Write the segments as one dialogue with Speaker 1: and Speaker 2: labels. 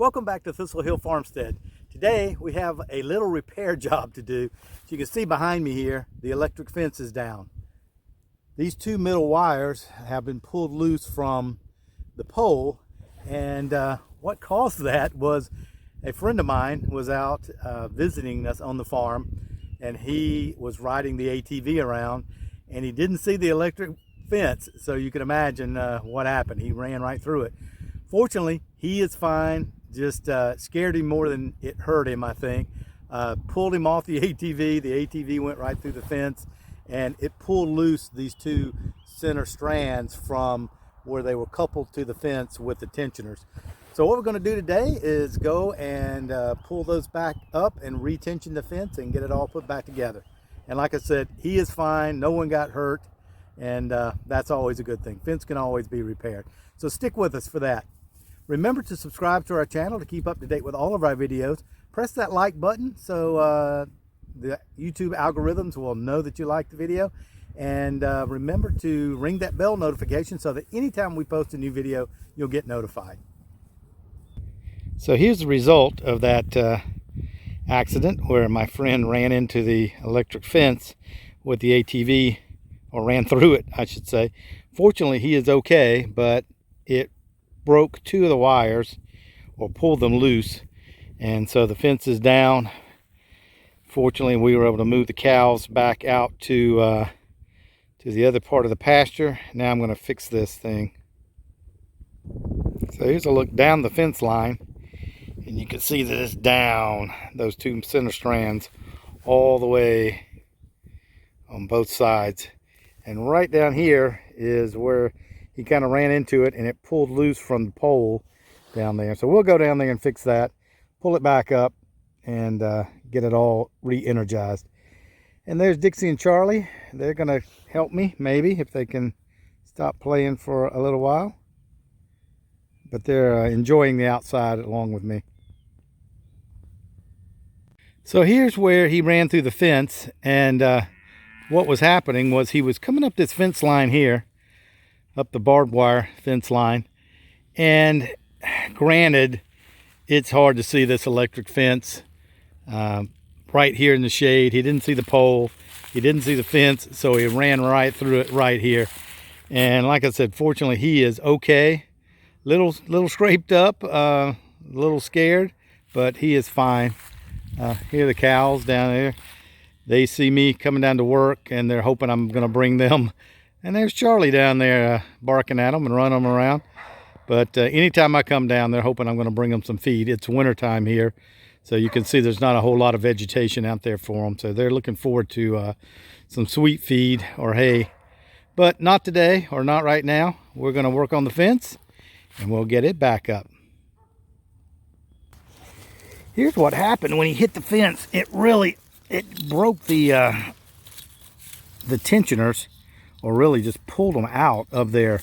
Speaker 1: Welcome back to Thistle Hill Farmstead. Today we have a little repair job to do. As you can see behind me here, the electric fence is down. These two middle wires have been pulled loose from the pole, and what caused that was a friend of mine was out visiting us on the farm, and he was riding the ATV around and he didn't see the electric fence, so you can imagine what happened. He ran right through it. Fortunately, he is fine. Just scared him more than it hurt him, I think. Pulled him off the ATV. The ATV went right through the fence, and it pulled loose these two center strands from where they were coupled to the fence with the tensioners. So what we're going to do today is go and pull those back up and retension the fence and get it all put back together. And like I said, he is fine. No one got hurt, and that's always a good thing. Fence can always be repaired. So stick with us for that. Remember to subscribe to our channel to keep up to date with all of our videos. Press that like button so the YouTube algorithms will know that you like the video. And remember to ring that bell notification so that anytime we post a new video, you'll get notified. So here's the result of that accident where my friend ran into the electric fence with the ATV, or ran through it, I should say. Fortunately, he is okay, but it broke two of the wires, or pulled them loose, and so the fence is down. Fortunately, we were able to move the cows back out to the other part of the pasture. Now I'm going to fix this thing. So here's a look down the fence line, and you can see that it's down those two center strands all the way on both sides, and right down here is where he kind of ran into it, and it pulled loose from the pole down there. So we'll go down there and fix that, pull it back up, and get it all re-energized. And there's Dixie and Charlie. They're going to help me, maybe, if they can stop playing for a little while. But they're enjoying the outside along with me. So here's where he ran through the fence, and what was happening was he was coming up this fence line here, up the barbed wire fence line, and granted, it's hard to see this electric fence right here in the shade. He didn't see the pole, he didn't see the fence, so he ran right through it right here. And like I said, fortunately he is okay. Little scraped up, a little scared, but he is fine. Here are the cows down there. They see me coming down to work, and they're hoping I'm going to bring them. And there's Charlie down there barking at them and running them around. But anytime I come down, they're hoping I'm going to bring them some feed. It's winter time here, so you can see there's not a whole lot of vegetation out there for them. So they're looking forward to some sweet feed or hay. But not today, or not right now. We're going to work on the fence, and we'll get it back up. Here's what happened when he hit the fence. It broke the tensioners, or really just pulled them out of their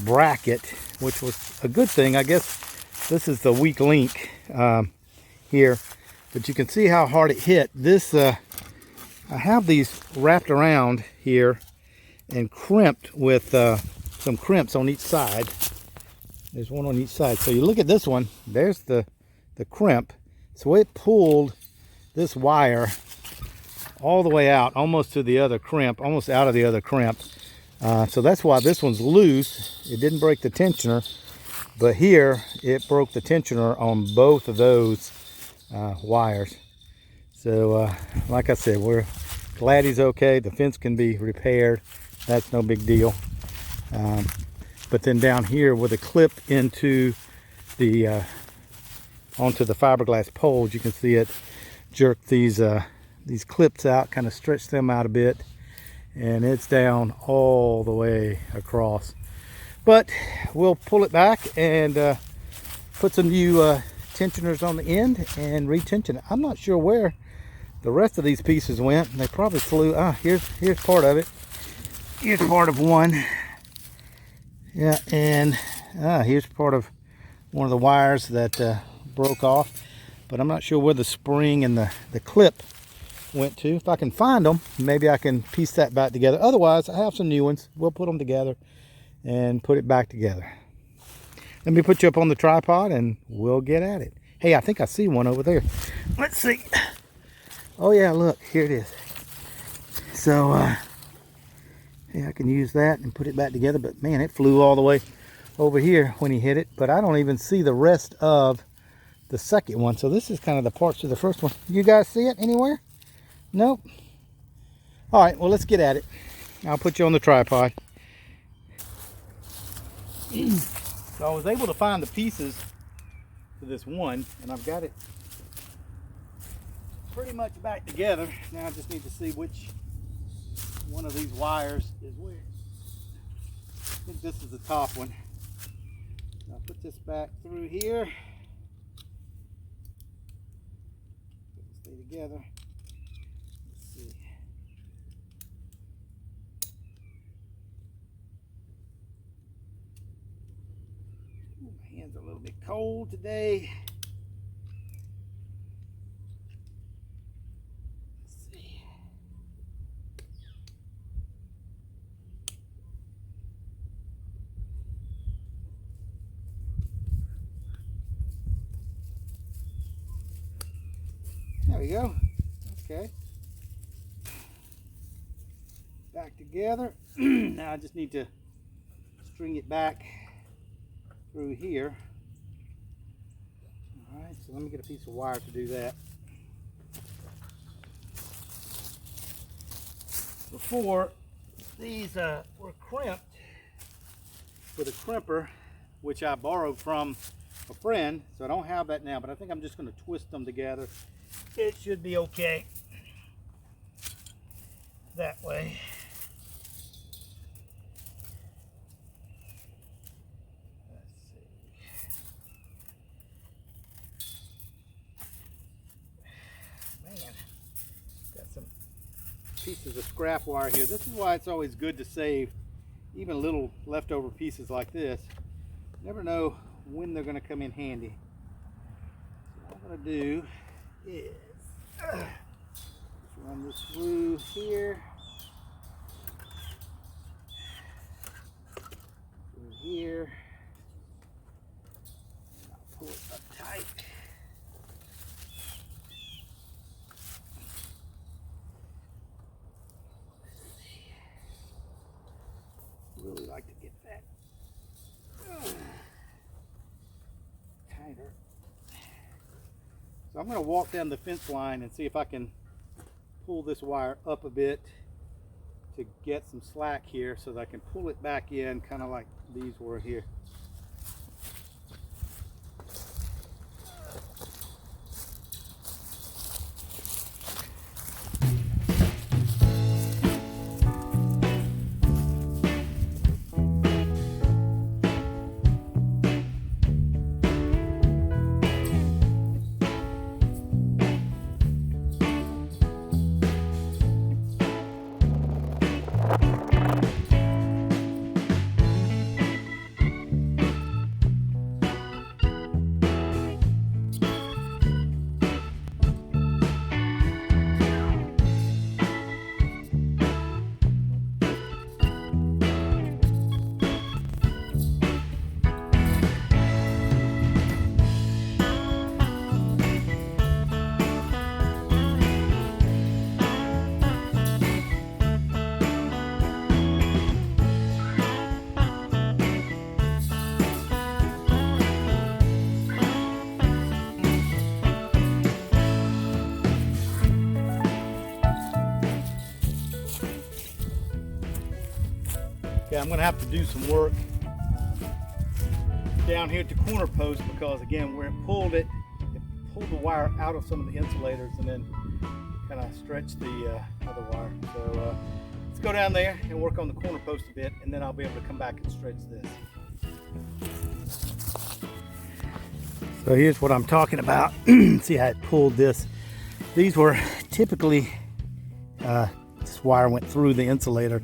Speaker 1: bracket, which was a good thing. I guess this is the weak link here, but you can see how hard it hit. This I have these wrapped around here and crimped with some crimps on each side. There's one on each side. So you look at this one, there's the crimp. So it pulled this wire all the way out, almost to the other crimp, almost out of the other crimp. So that's why this one's loose. It didn't break the tensioner, but here it broke the tensioner on both of those wires. So like I said, we're glad he's okay. The fence can be repaired. That's no big deal. But then down here with a clip into the onto the fiberglass poles, you can see it jerk these clips out, kind of stretch them out a bit, and it's down all the way across. But we'll pull it back and put some new tensioners on the end and retension it. I'm not sure where the rest of these pieces went. They probably flew. Here's part of it. Here's part of one. Yeah, and here's part of one of the wires that broke off, but I'm not sure where the spring and the clip went to. If I can find them, maybe I can piece that back together. Otherwise, I have some new ones. We'll put them together and put it back together. Let me put you up on the tripod and we'll get at it. Hey, I think I see one over there. Let's see. Oh yeah, look, here it is. So, yeah, I can use that and put it back together, but man, it flew all the way over here when he hit it, but I don't even see the rest of the second one. So this is kind of the parts of the first one. You guys see it anywhere? Nope. All right, well, let's get at it. I'll put you on the tripod. So I was able to find the pieces for this one, and I've got it pretty much back together. Now I just need to see which one of these wires is where. I think this is the top one. I'll put this back through here. Stay together. Let's see. Ooh, my hands are a little bit cold today. There we go. Okay. Back together. Now I just need to string it back through here. All right, so let me get a piece of wire to do that. Before, these were crimped with a crimper, which I borrowed from a friend, so I don't have that now, but I think I'm just going to twist them together. It should be okay that way. Let's see. Man, got some pieces of scrap wire here. This is why it's always good to save even little leftover pieces like this. You never know when they're going to come in handy. So what I'm going to do is just run this through here, through here. I'll pull it up tight. Really like to get that tighter. So I'm going to walk down the fence line and see if I can pull this wire up a bit to get some slack here so that I can pull it back in kind of like these were here. Okay, I'm going to have to do some work down here at the corner post because, again, where it pulled the wire out of some of the insulators and then kind of stretched the other wire. So let's go down there and work on the corner post a bit, and then I'll be able to come back and stretch this. So here's what I'm talking about. See how it pulled this. These were typically, this wire went through the insulator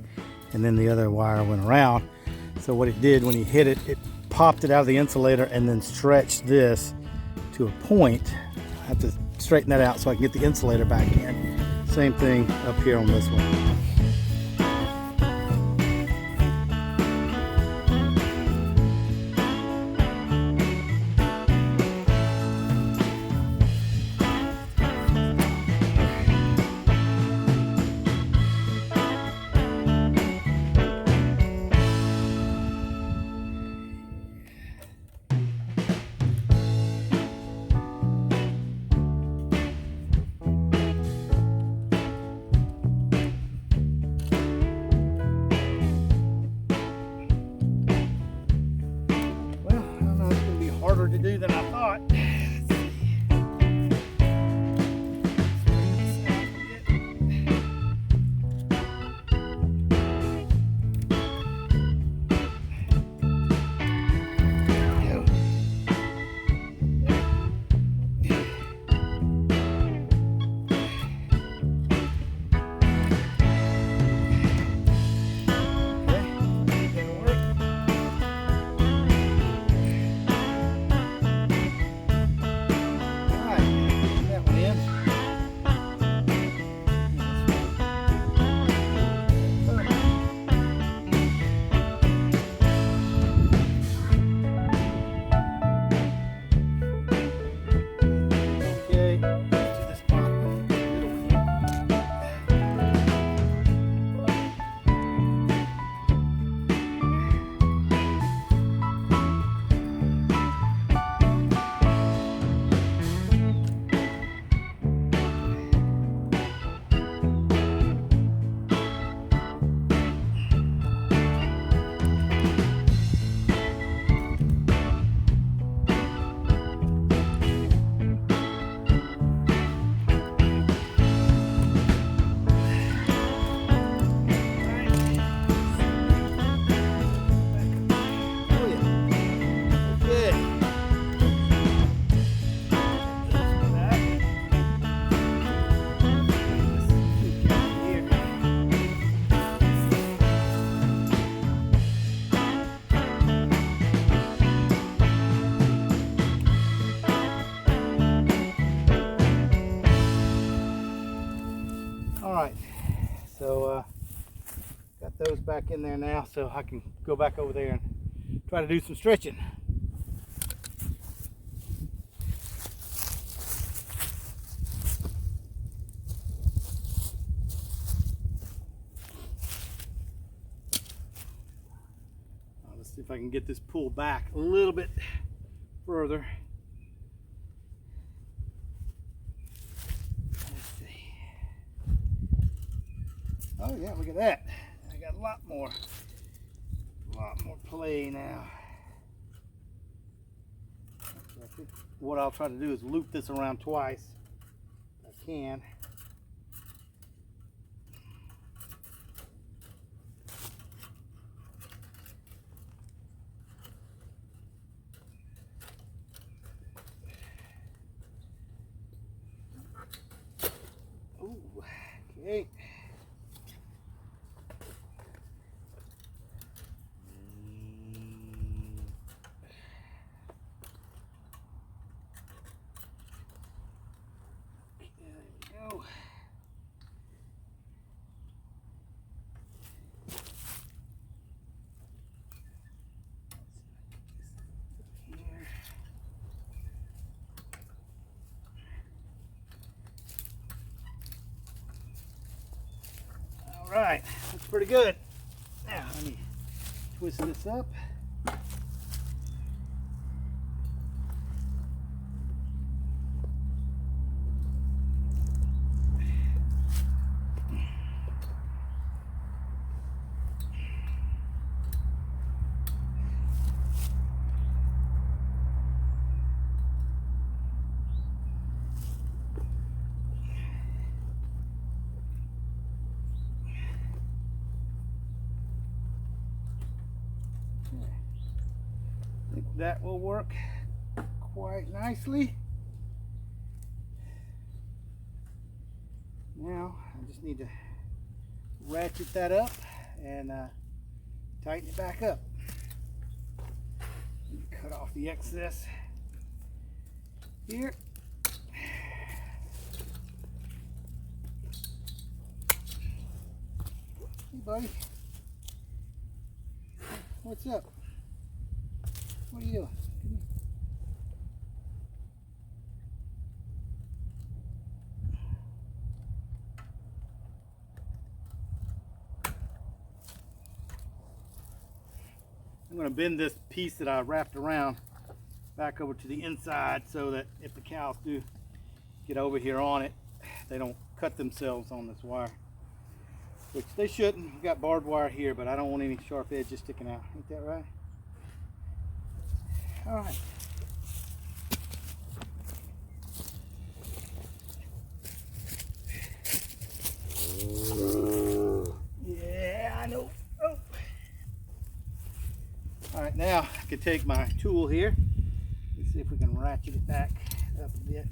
Speaker 1: and then the other wire went around. So what it did when he hit it, it popped it out of the insulator and then stretched this to a point. I have to straighten that out so I can get the insulator back in. Same thing up here on this one. harder to do than I thought. Alright, so got those back in there now, so I can go back over there and try to do some stretching. Let's see if I can get this pulled back a little bit further. Oh yeah, look at that. I got a lot more play now. So I think what I'll try to do is loop this around twice if I can. Ooh, okay. Alright, that's pretty good. Now let me twist this up. I think that will work quite nicely. Now I just need to ratchet that up and tighten it back up. Cut off the excess here. Hey buddy, what's up? What are you doing? Come here. I'm going to bend this piece that I wrapped around back over to the inside so that if the cows do get over here on it, they don't cut themselves on this wire, which they shouldn't. We've got barbed wire here, but I don't want any sharp edges sticking out. Ain't that right? All right. Now I can take my tool here. Let's see if we can ratchet it back up a bit.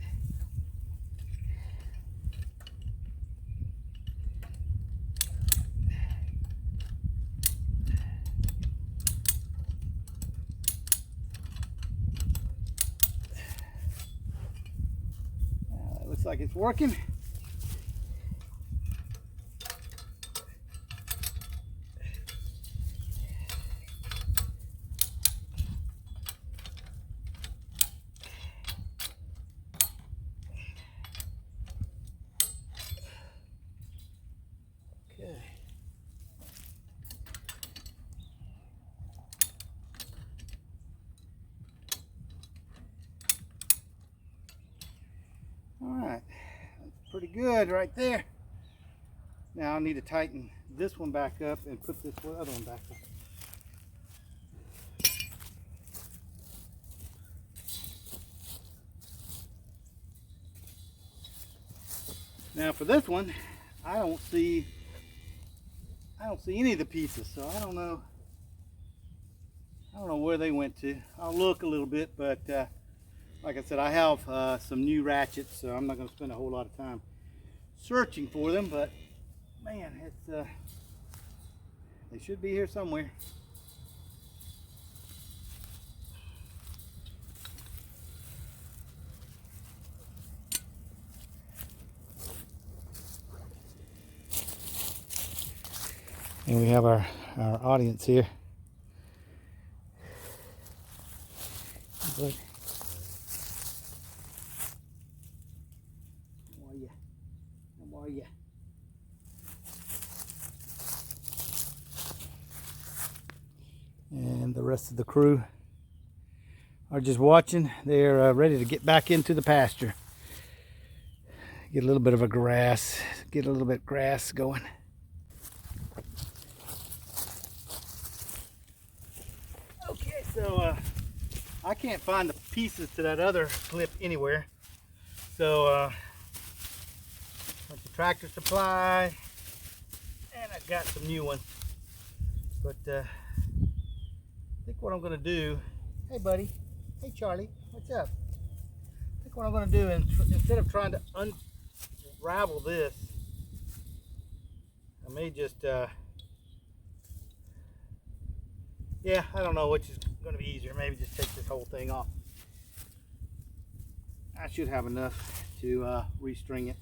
Speaker 1: It looks like it's working. Okay. All right, that's pretty good right there. Now I need to tighten this one back up and put this other one back up. Now for this one, I don't see any of the pieces, so I don't know where they went to. I'll look a little bit, but like I said, I have some new ratchets, so I'm not going to spend a whole lot of time searching for them, but man, it's they should be here somewhere. And we have our audience here. But how are you? How are you? And the rest of the crew are just watching. They're ready to get back into the pasture. Get a little bit of a grass, get a little bit of grass going. Okay, so I can't find the pieces to that other clip anywhere. So went to Tractor Supply, and I got some new ones. But I think what I'm gonna do, hey buddy, hey Charlie, what's up? I think what I'm gonna do, instead of trying to unravel this, I may just, yeah, I don't know which is gonna be easier. Maybe just take this whole thing off. I should have enough to restring it.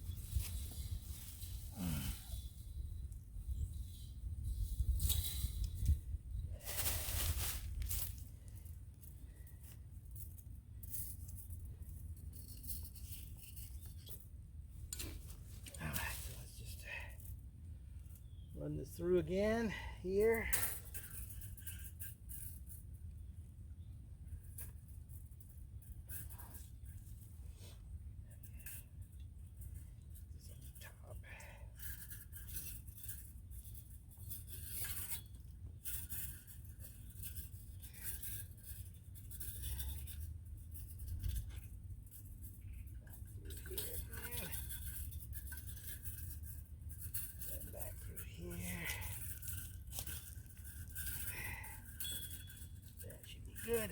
Speaker 1: Run this through again here. Good.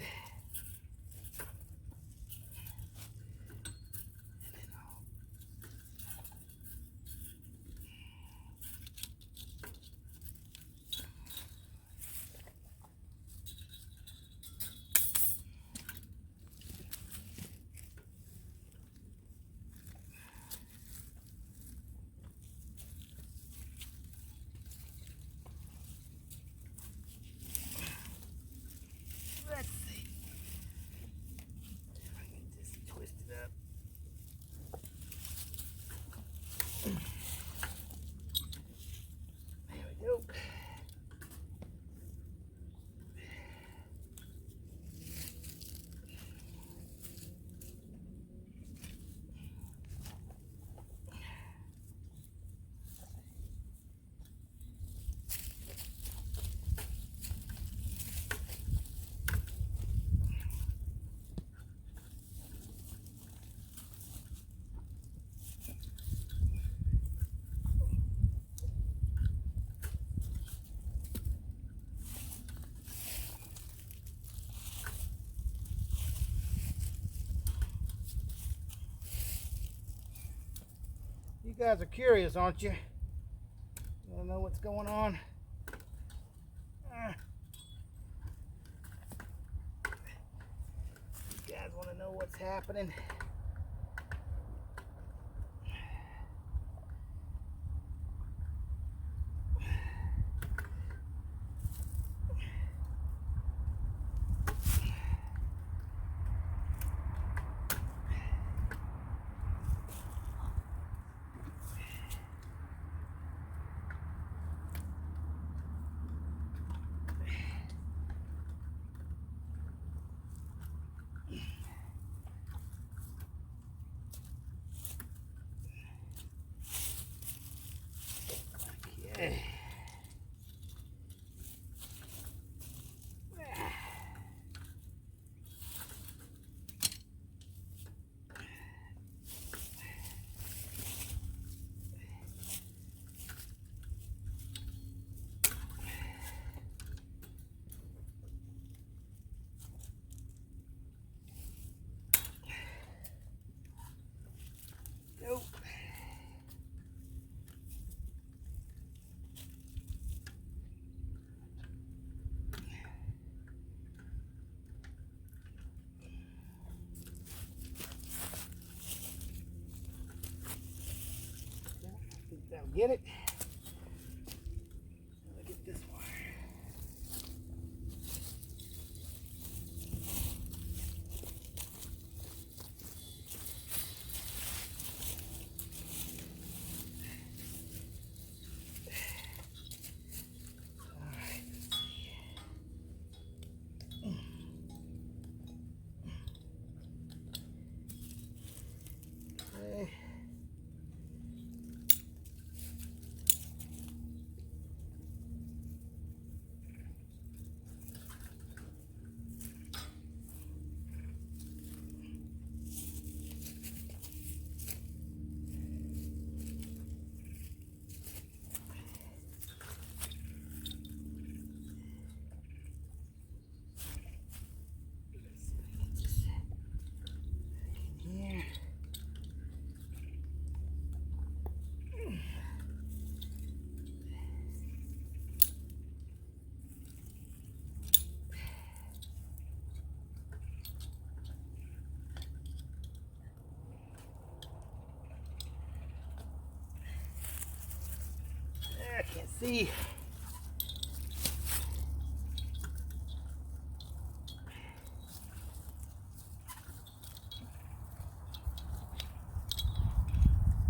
Speaker 1: Let's see. You guys are curious, aren't you? You want to know what's going on? You guys want to know what's happening? Okay. Nope. I think that'll get it. Look at this wire. Okay. Here. I can't see.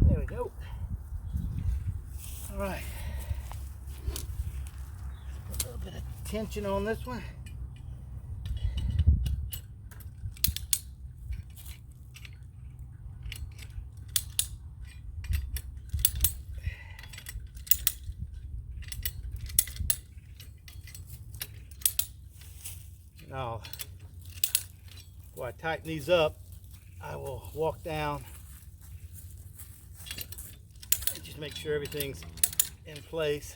Speaker 1: There we go. All right. Put a little bit of tension on this one. Now, before I tighten these up, I will walk down and just make sure everything's in place.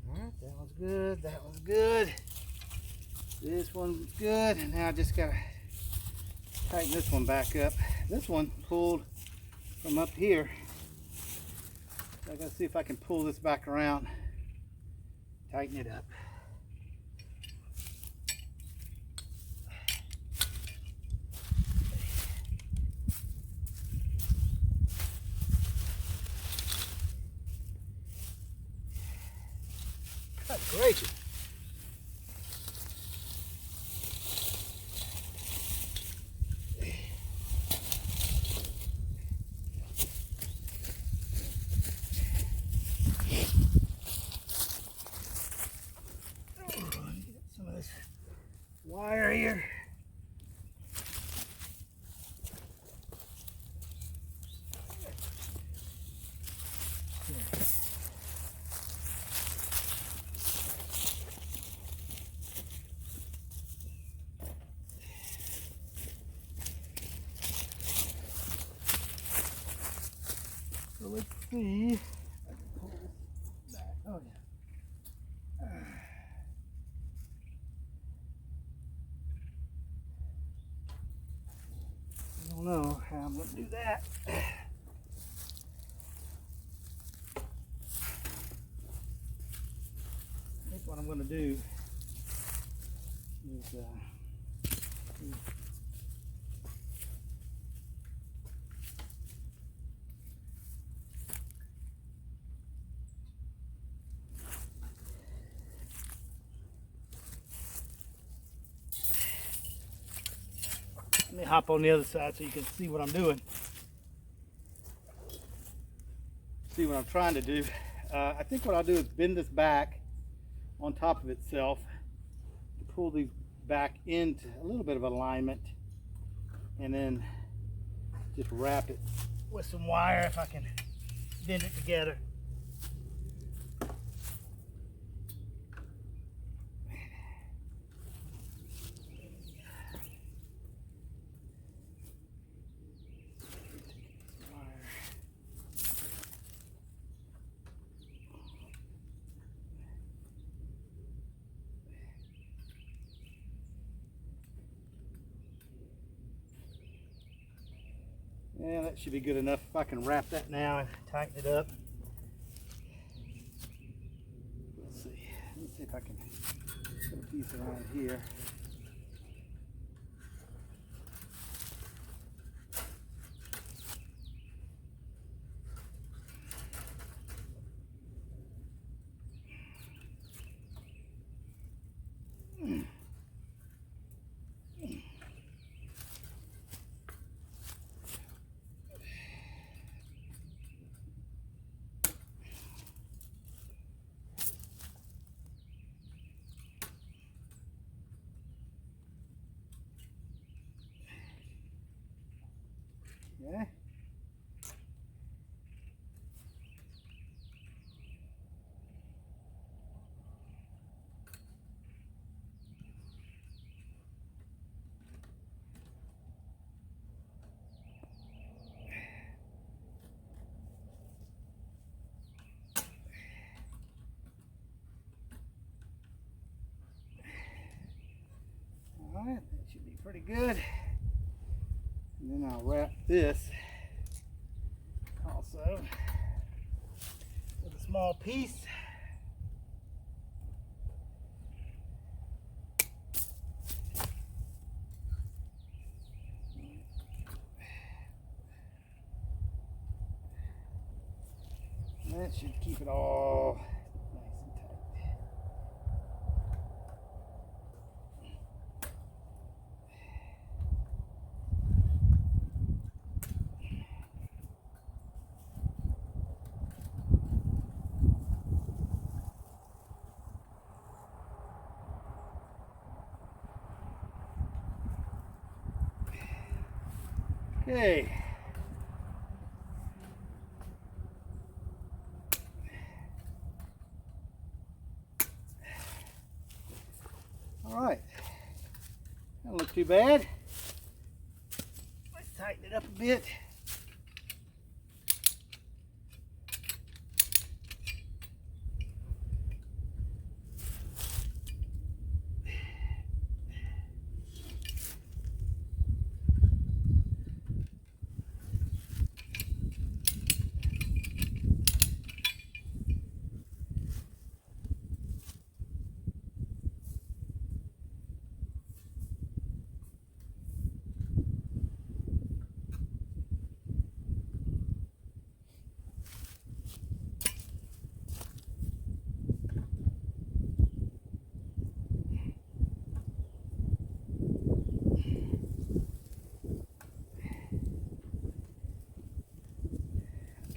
Speaker 1: All right, that one's good, that one's good. This one's good, and now I just gotta tighten this one back up. This one pulled from up here. So I gotta see if I can pull this back around, tighten it up. Good gracious. Some of this wire here. So let's see. I can pull this back. Oh yeah. don't know how I'm going to do that. I think what I'm going to do is let me hop on the other side so you can see what I'm doing. See what I'm trying to do. I think what I'll do is bend this back on top of itself to pull these back into a little bit of alignment, and then just wrap it with some wire if I can bend it together. Yeah, that should be good enough. If I can wrap that now and tighten it up. Let's see. Let's see if I can put a piece around here. Okay. All right, that should be pretty good. And then I'll wrap this also with a small piece. And that should keep it all nice and tight. Okay. All right. Doesn't look too bad. Let's tighten it up a bit.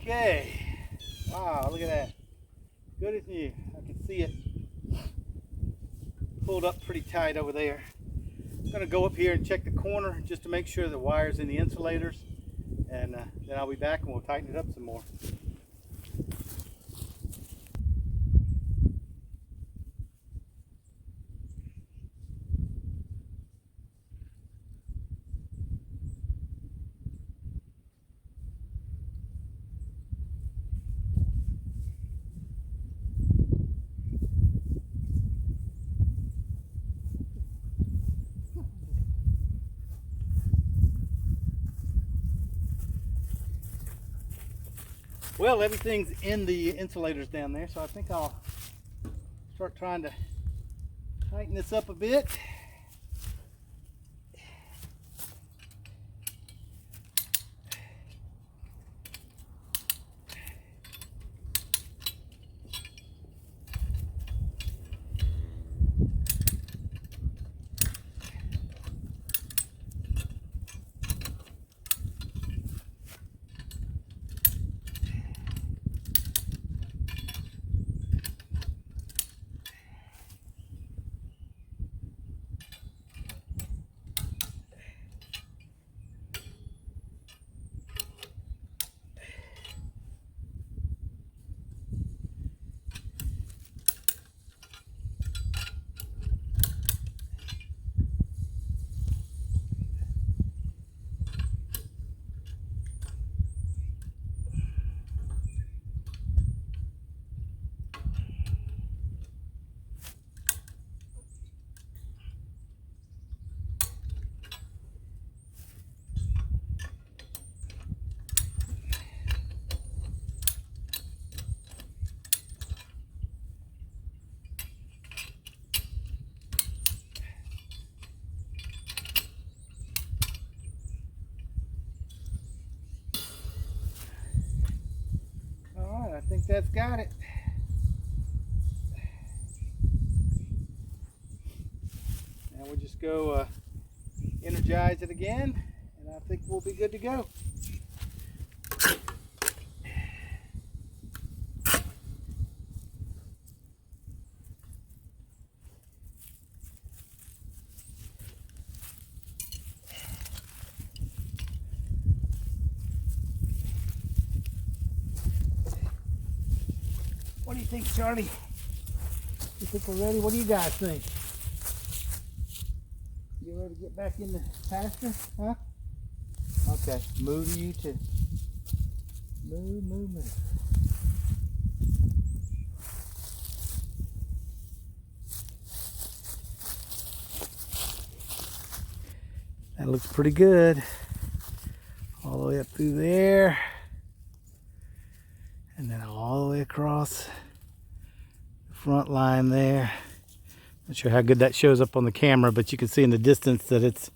Speaker 1: Okay. Wow, look at that. Good as new. I can see it pulled up pretty tight over there. I'm going to go up here and check the corner just to make sure the wire's in the insulators, and then I'll be back and we'll tighten it up some more. Well, everything's in the insulators down there, so I think I'll start trying to tighten this up a bit. I think that's got it. Now we'll just go energize it again, and I think we'll be good to go. What do you think, Charlie? You think we're ready? What do you guys think? You ready to get back in the pasture? Huh? Okay, move to you too. Move, move, move. That looks pretty good. All the way up through there. And then all the way across the front line there. Not sure how good that shows up on the camera, but you can see in the distance that it's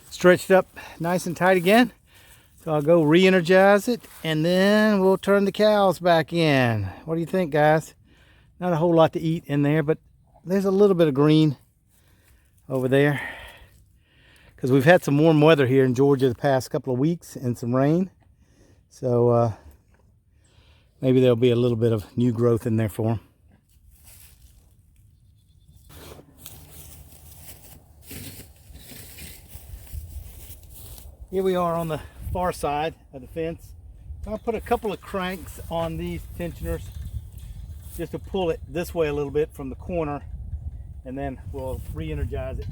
Speaker 1: stretched up nice and tight again. So I'll go re-energize it, and then we'll turn the cows back in. What do you think, guys? Not a whole lot to eat in there, but there's a little bit of green over there. Because we've had some warm weather here in Georgia the past couple of weeks and some rain. So maybe there'll be a little bit of new growth in there for them. Here we are on the far side of the fence. I'll put a couple of cranks on these tensioners just to pull it this way a little bit from the corner, and then we'll re-energize it.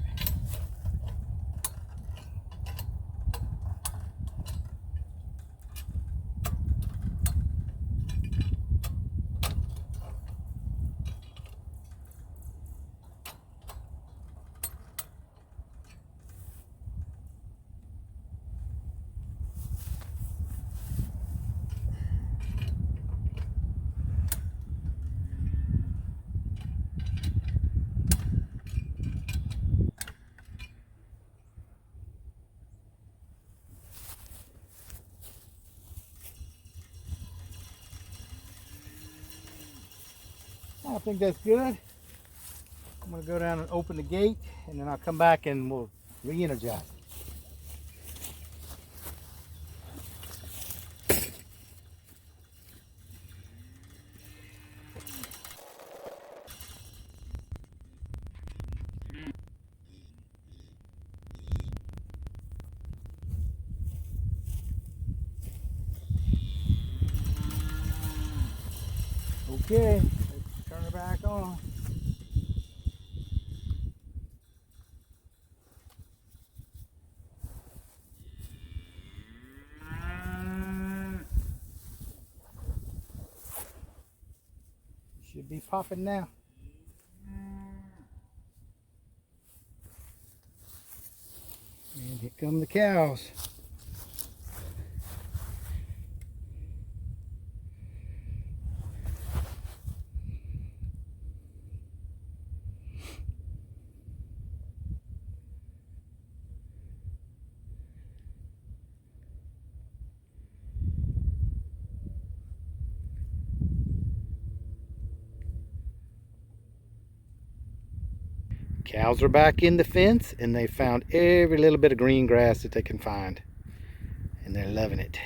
Speaker 1: I think that's good. I'm going to go down and open the gate, and then I'll come back and we'll re-energize. Okay, let's turn it back on. Should be popping now. And here come the cows. Cows are back in the fence, and they found every little bit of green grass that they can find, and they're loving it.